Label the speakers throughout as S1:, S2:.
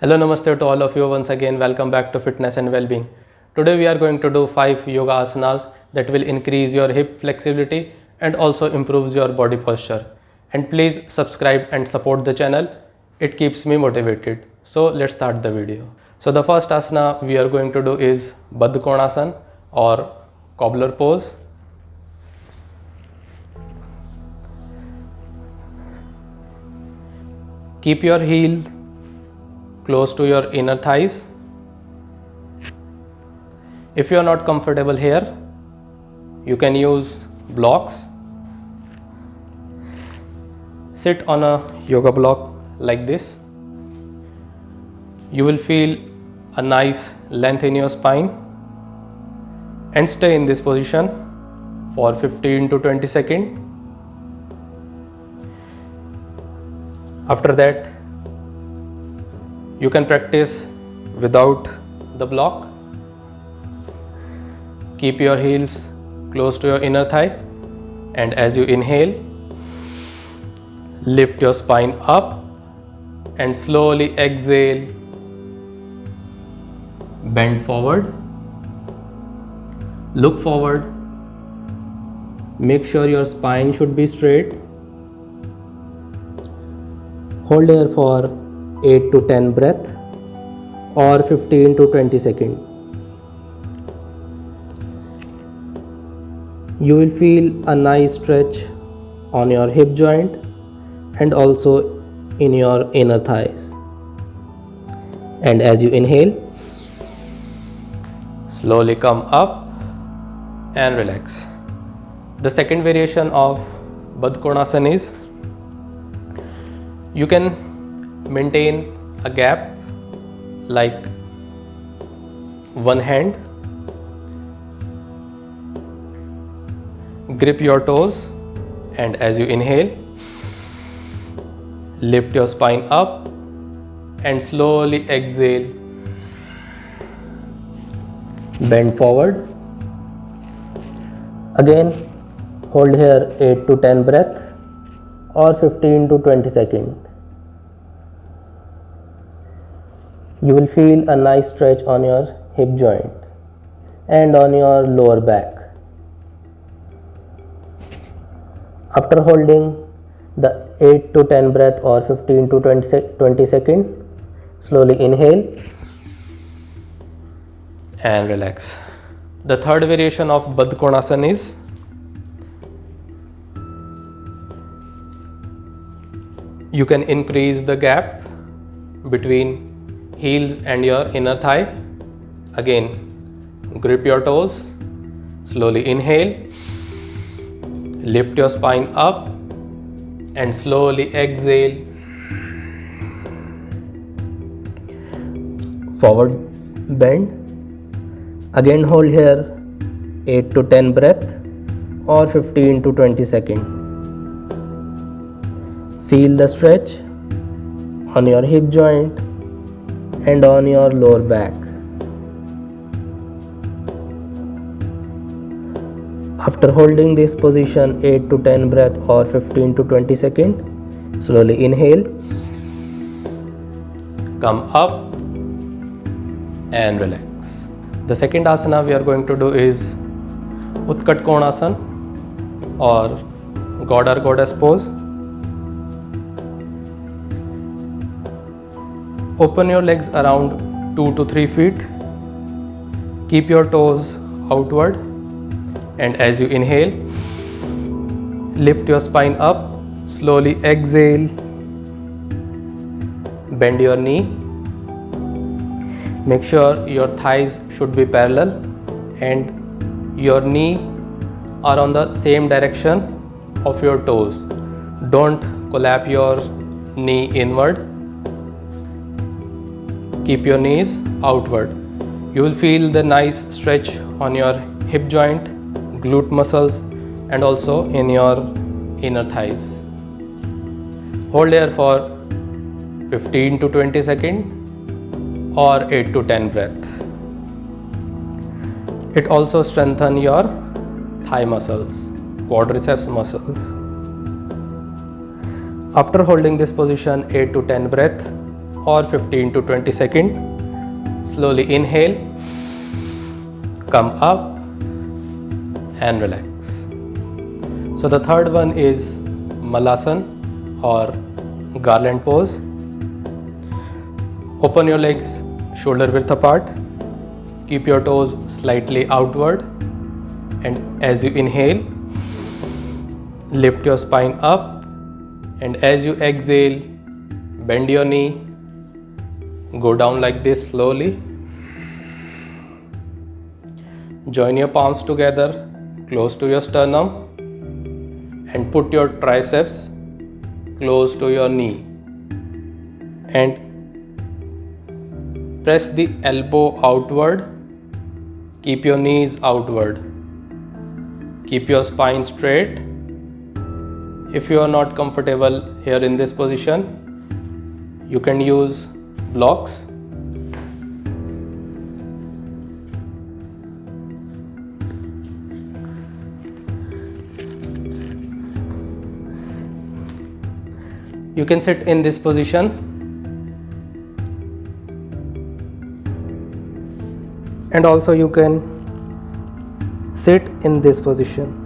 S1: Hello, namaste to all of you once again. Welcome back to Fitness and Wellbeing. Today we are going to do 5 yoga asanas that will increase your hip flexibility and also improves your body posture. And please subscribe and support the channel. It keeps me motivated. So let's start the video. So the first asana we are going to do is Baddha Konasana or cobbler pose. Keep your heels close to your inner thighs. If you are not comfortable here, you can use blocks. Sit on a yoga block like this. You will feel a nice length in your spine and stay in this position for 15 to 20 seconds. After that, you can practice without the block. Keep your heels close to your inner thigh, and as you inhale, lift your spine up and slowly exhale. Bend forward, look forward, make sure your spine should be straight. Hold here for 8 to 10 breath or 15 to 20 seconds. You will feel a nice stretch on your hip joint and also in your inner thighs. And as you inhale, slowly come up and relax. The second variation of Baddha Konasana is you can maintain a gap like one hand, grip your toes, and as you inhale, lift your spine up and slowly exhale. Bend forward. Again, hold here 8 to 10 breath or 15 to 20 seconds. You will feel a nice stretch on your hip joint and on your lower back. After holding the 8 to 10 breath or 15 to 20 seconds, slowly inhale and relax. The third variation of Baddha Konasana is you can increase the gap between heels and your inner thigh. Again, grip your toes, slowly inhale, lift your spine up and slowly exhale. Forward bend. Again, hold here 8 to 10 breath or 15 to 20 seconds. Feel the stretch on your hip joint and on your lower back. After holding this position 8 to 10 breath or 15 to 20 seconds, slowly inhale, come up and relax. The second asana we are going to do is Utkat Konasana or God or Goddess pose. Open your legs around 2 to 3 feet. Keep your toes outward, and as you inhale, lift your spine up, slowly exhale. Bend your knee. Make sure your thighs should be parallel and your knee are on the same direction of your toes. Don't collapse your knee inward. Keep your knees outward. You will feel the nice stretch on your hip joint, glute muscles, and also in your inner thighs. Hold here for 15 to 20 seconds or 8 to 10 breath. It also strengthens your thigh muscles, quadriceps muscles. After holding this position 8 to 10 breath, or 15 to 20 seconds. Slowly inhale, come up and relax. So the third one is Malasana or garland pose. Open your legs shoulder width apart. Keep your toes slightly outward, and as you inhale, lift your spine up, and as you exhale, bend your knee, go down like this slowly. Join your palms together close to your sternum and put your triceps close to your knee, and press the elbow outward. Keep your knees outward. Keep your spine straight. If you are not comfortable here in this position, you can use blocks. You can sit in this position, and also you can sit in this position.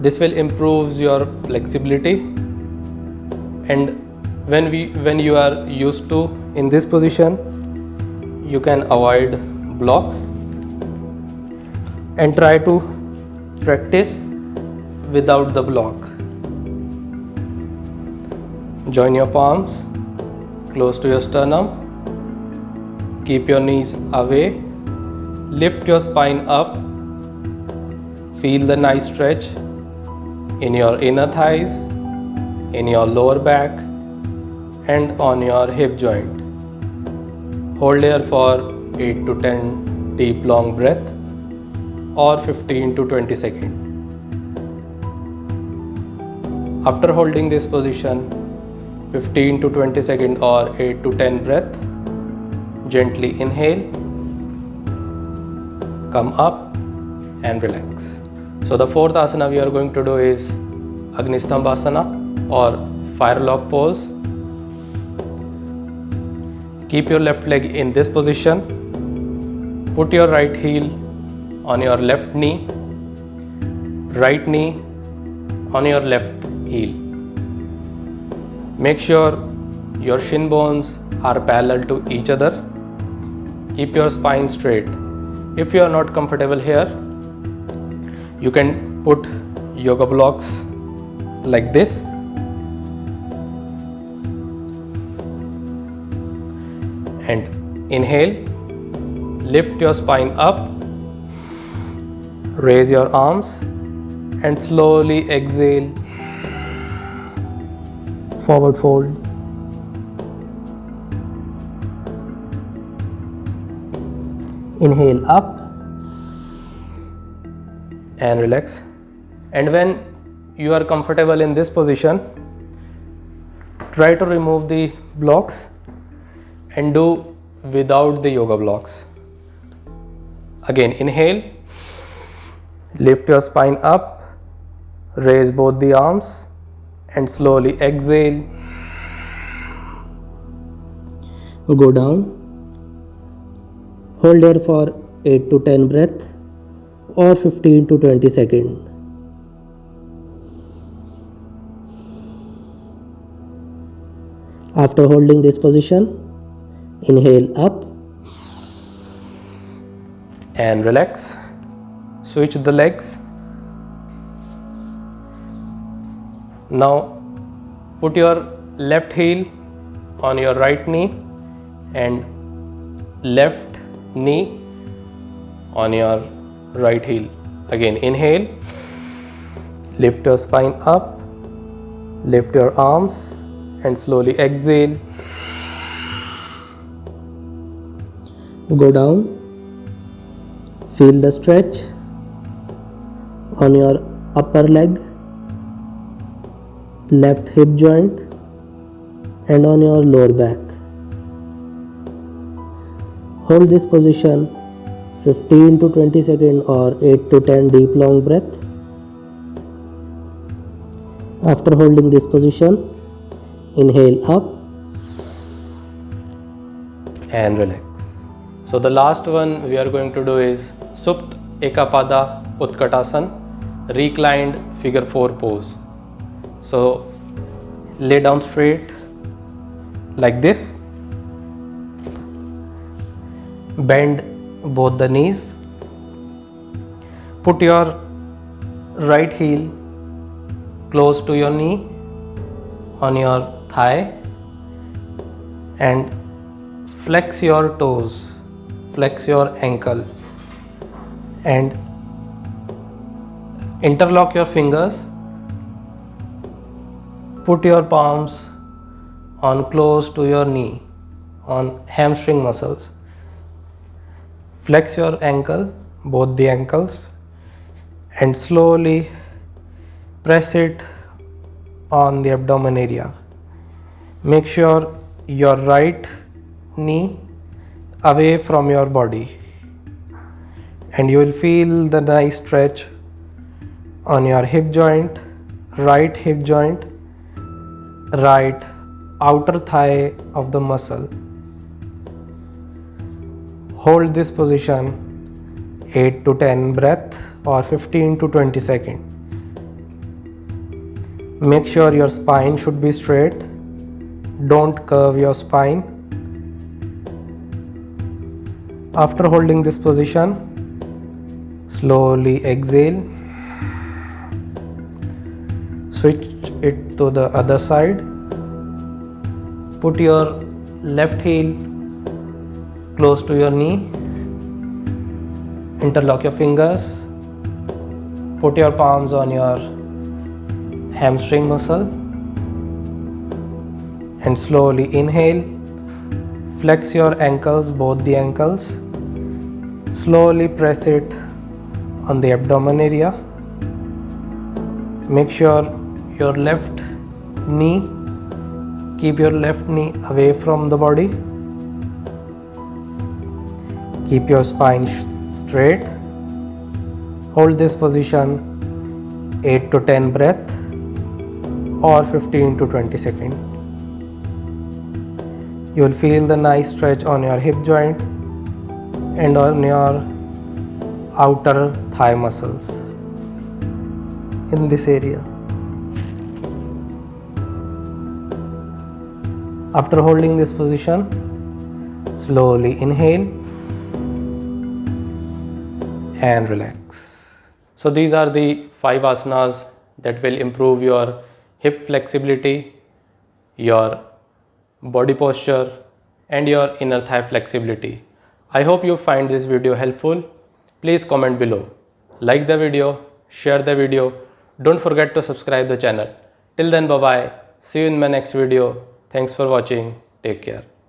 S1: This will improve your flexibility, and when you are used to in this position, you can avoid blocks and try to practice without the block. Join your palms close to your sternum. Keep your knees away. Lift your spine up. Feel the nice stretch in your inner thighs, in your lower back, and on your hip joint. Hold here for 8 to 10 deep long breath or 15 to 20 seconds. After holding this position 15 to 20 seconds or 8 to 10 breath, gently inhale, come up and relax. So the fourth asana we are going to do is Agnistambhasana or firelock pose. Keep your left leg in this position. Put your right heel on your left knee, right knee on your left heel. Make sure your shin bones are parallel to each other. Keep your spine straight. If you are not comfortable here, you can put yoga blocks like this. And inhale, lift your spine up, raise your arms, and slowly exhale, forward fold. Inhale up and relax. And when you are comfortable in this position, try to remove the blocks and do without the yoga blocks. Again, inhale, lift your spine up, raise both the arms, and slowly exhale, go down. Hold here for 8 to 10 breath or 15 to 20 seconds. After holding this position, inhale up and relax. Switch the legs. Now put your left heel on your right knee and left knee on your right heel. Again, inhale, lift your spine up, lift your arms, and slowly exhale, go down. Feel the stretch on your upper leg, left hip joint, and on your lower back. Hold this position 15 to 20 seconds or 8 to 10 deep long breath.
S2: After holding this position, inhale up
S1: and relax. So the last one we are going to do is Supt Ekapada Utkatasana, reclined figure 4 pose. So lay down straight like this, bend both the knees, put your right heel close to your knee on your thigh and flex your toes, flex your ankle and interlock your fingers. Put your palms on close to your knee on hamstring muscles. Flex your ankle, both the ankles, and slowly press it on the abdomen area. Make sure your right knee away from your body, and you will feel the nice stretch on your hip joint, right hip joint, right outer thigh of the muscle. Hold this position 8 to 10 breath or 15 to 20 seconds. Make sure your spine should be straight. Don't curve your spine. After holding this position, slowly exhale. Switch it to the other side. Put your left heel close to your knee. Interlock your fingers. Put your palms on your hamstring muscle and slowly inhale. Flex your ankles, both the ankles. Slowly press it on the abdomen area. Make sure your left knee, keep your left knee away from the body. Keep your spine straight. Hold this position 8 to 10 breath or 15 to 20 seconds. You will feel the nice stretch on your hip joint and on your outer thigh muscles in this area. After holding this position, slowly inhale and relax. So these are the 5 asanas that will improve your hip flexibility, your body posture and your inner thigh flexibility. I hope you find this video helpful. Please comment below. Like the video, share the video. Don't forget to subscribe the channel. Till then, bye bye. See you in my next video. Thanks for watching. Take care.